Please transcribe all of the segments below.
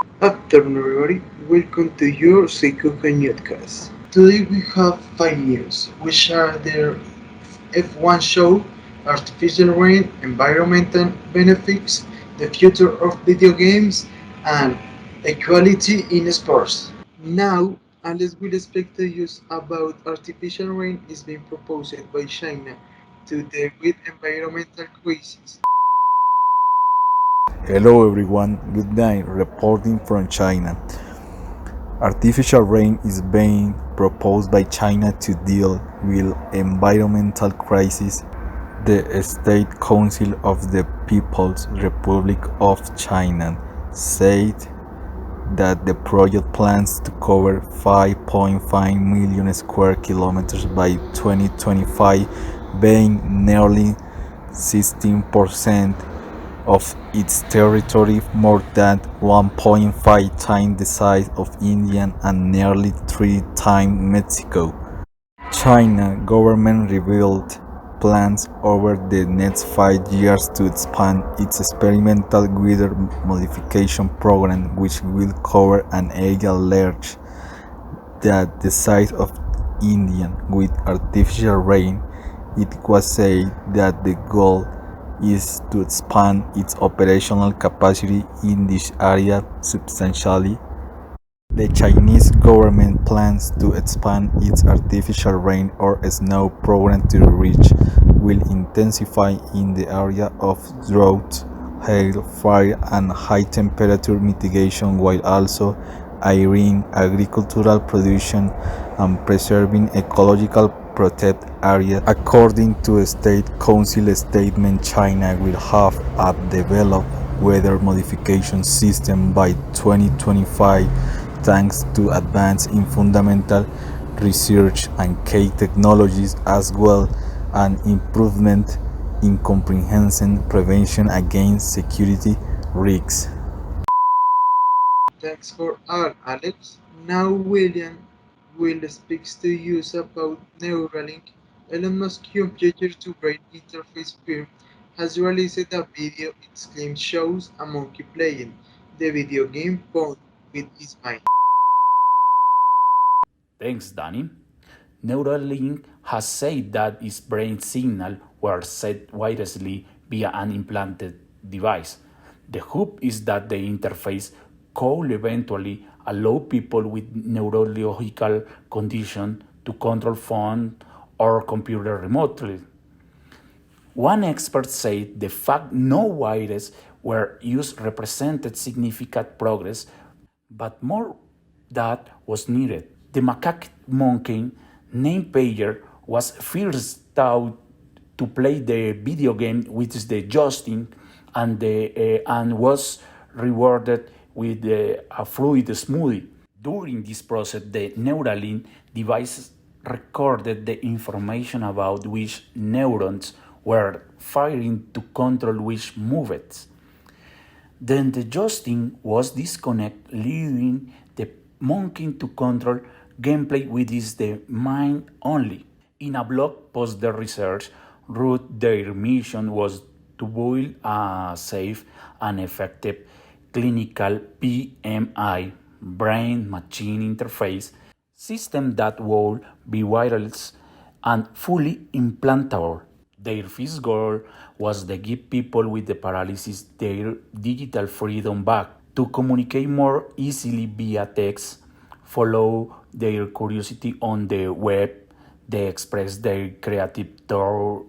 Afternoon, everybody. Welcome to your Seikuka Newscast. Today we have 5 news, which are the F1 show, artificial rain, environmental benefits, the future of video games, and equality in sports. Now, Alex will speak to you about artificial rain is being proposed by China to deal with environmental crisis. Hello everyone, good night. Reporting from China. Artificial rain is being proposed by China to deal with environmental crisis. The State Council of the People's Republic of China said that the project plans to cover 5.5 million square kilometers by 2025, being nearly 16% of its territory, more than 1.5 times the size of India and nearly 3 times Mexico. China government revealed plans over the next 5 years to expand its experimental weather modification program, which will cover an area large than the size of India with artificial rain. It was said that the goal is to expand its operational capacity in this area substantially. The Chinese government plans to expand its artificial rain or snow program to reach will intensify in the area of drought, hail, fire, and high temperature mitigation, while also airing agricultural production and preserving ecological protected areas. According to a State Council statement, China will have a developed weather modification system by 2025 thanks to advances in fundamental research and key technologies, as well as improvement in comprehensive prevention against security risks. Thanks for all, Alex. Now William will speak to you about Neuralink. Elon Musk's computer-to-brain interface firm has released a video it claims shows a monkey playing the video game Bond with his mind. Thanks, Danny. Neuralink has said that its brain signals were sent wirelessly via an implanted device. The hope is that the interface could eventually allow people with neurological conditions to control phone or computer remotely. One expert said the fact no wires were used represented significant progress, but more that was needed. The macaque monkey named Pager was first taught to play the video game with the joystick and was rewarded with a fluid smoothie. During this process, the Neuralink device recorded the information about which neurons were firing to control which movements. Then the joystick was disconnected, leaving the monkey to control gameplay with the mind only. In a blog post, the research wrote their mission was to build a safe and effective clinical PMI brain machine interface system that would be wireless and fully implantable. Their first goal was to give people with the paralysis their digital freedom back, to communicate more easily via text, follow their curiosity on the web, they express their creative thought,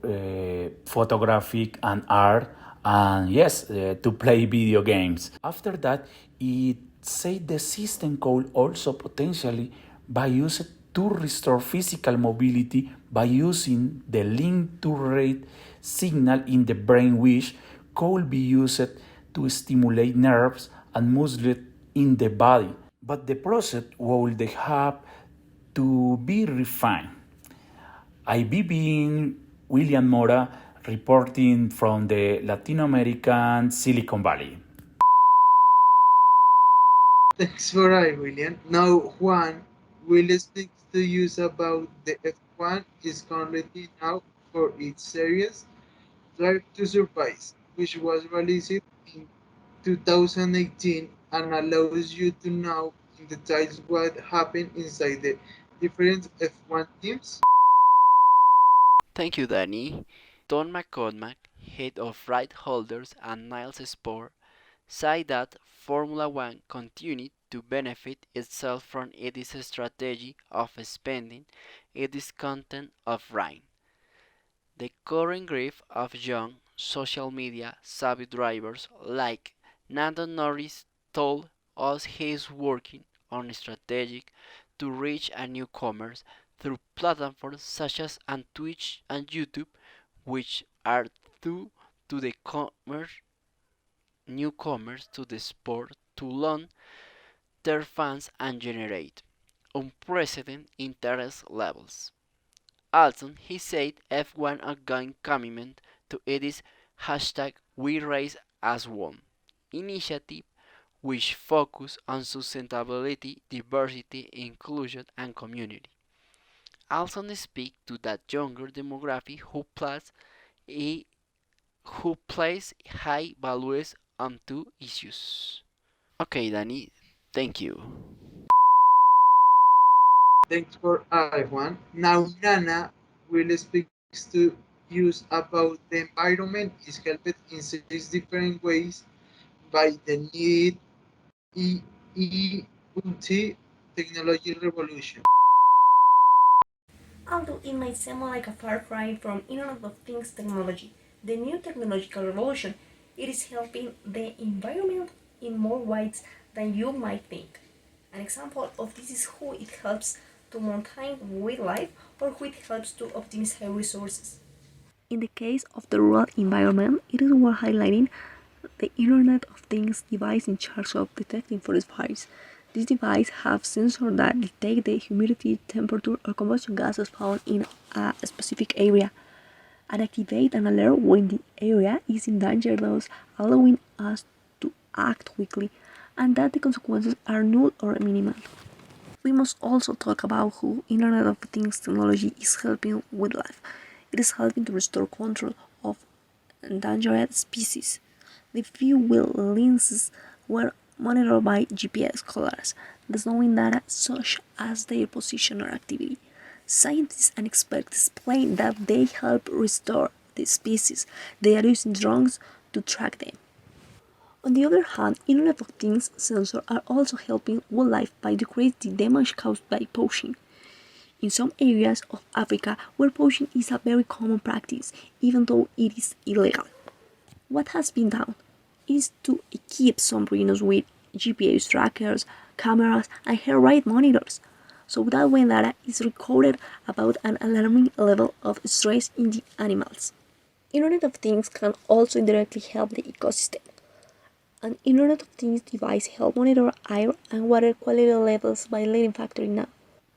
photographic and art, and yes, to play video games. After that, it said the system could also potentially be used to restore physical mobility by using the link to rate signal in the brain, which could be used to stimulate nerves and muscles in the body. But the process would have to be refined. I've been William Mora reporting from the Latin American Silicon Valley. Thanks for all, William. Now Juan will speak to you about the F1 is currently now for its series Drive to Surprise, which was released in 2018 and allows you to know in details what happened inside the different F1 teams. Thank you, Danny. Don McCormack, head of right holders at Niles Sport, said that Formula One continued to benefit itself from its strategy of spending its content of rain. The current growth of young social media savvy drivers like Nando Norris told us he is working on a strategy to reach a newcomers through platforms such as on Twitch and YouTube, which are two to the newcomers to the sport to learn their fans and generate unprecedented interest levels. Also, he said F1 ongoing commitment to its hashtag We Race as One initiative, which focus on sustainability, diversity, inclusion, and community. Also speak to that younger demographic a, who place high values on two issues. Okay, Danny, thank you. Thanks for everyone. Now Nana will speak to use about the environment is helped in six different ways by the need EUT technology revolution. Although it might seem like a far cry from Internet of Things technology, the new technological revolution, it is helping the environment in more ways than you might think. An example of this is how it helps to maintain wildlife or how it helps to optimize resources. In the case of the rural environment, it is worth highlighting the Internet of Things device in charge of detecting forest fires. This device have sensors that detect the humidity, temperature, or combustion gases found in a specific area and activate an alert when the area is in danger, thus allowing us to act quickly and that the consequences are null or minimal. We must also talk about how Internet of Things technology is helping wildlife. It is helping to restore control of endangered species. The few wild lynxes were monitored by GPS collars, thus knowing data such as their position or activity. Scientists and experts explain that they help restore the species. They are using drones to track them. On the other hand, Internet of Things sensors are also helping wildlife by decreasing the damage caused by poaching. In some areas of Africa where poaching is a very common practice, even though it is illegal. What has been done is to equip some rhinos with GPS trackers, cameras, and heart rate monitors, so that when data is recorded about an alarming level of stress in the animals. Internet of Things can also indirectly help the ecosystem. An Internet of Things device help monitor air and water quality levels by leading factory now.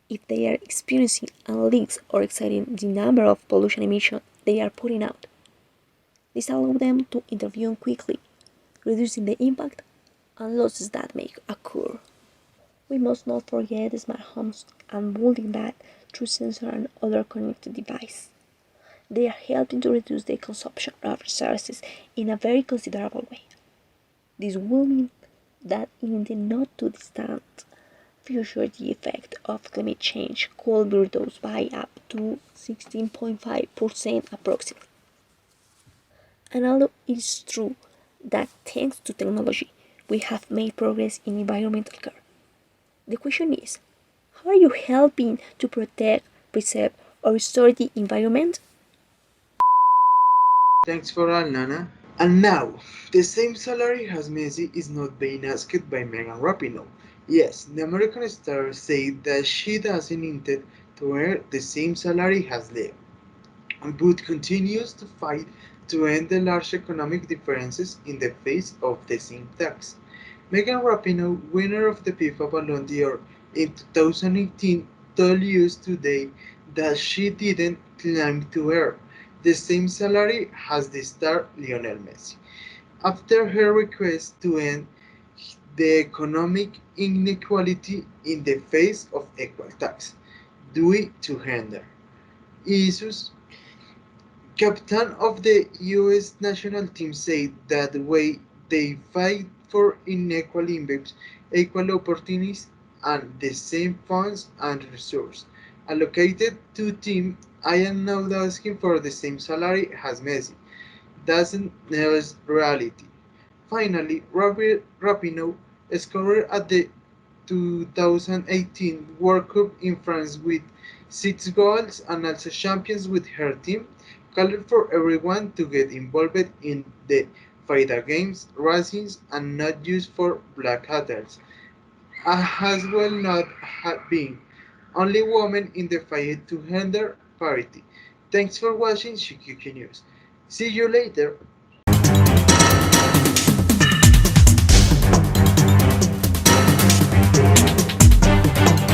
If they are experiencing leaks or exceeding the number of pollution emissions they are putting out. This allows them to intervene quickly, reducing the impact and losses that may occur. We must not forget smart homes and building that through sensor and other connected devices. They are helping to reduce the consumption of resources in a very considerable way. This will mean that in the not too distant future the effect of climate change could be reduced by up to 16.5% approximately. And although it is true that thanks to technology we have made progress in environmental care, the question is, how are you helping to protect, preserve, or restore the environment? Thanks for all, Nana. And now, the same salary as Messi is not being asked by Megan Rapinoe. Yes, the American star said that she doesn't intend to earn the same salary as Leo, but continues to fight to end the large economic differences in the face of the same tax. Megan Rapinoe, winner of the FIFA Ballon d'Or in 2018, told us today that she didn't claim to earn the same salary as the star Lionel Messi. After her request to end the economic inequality in the face of equal tax due to gender issues, captain of the US national team said that the way they fight for unequal incomes, equal opportunities, and the same funds and resources allocated to team. I am not asking for the same salary as Messi. Doesn't know reality. Finally, Rapinoe scored at the 2018 World Cup in France with 6 goals and also champions with her team, called for everyone to get involved in the fight against racism and not just for black haters. Has well not been only woman in the fight to gender parity. Thanks for watching Shikuki News. See you later.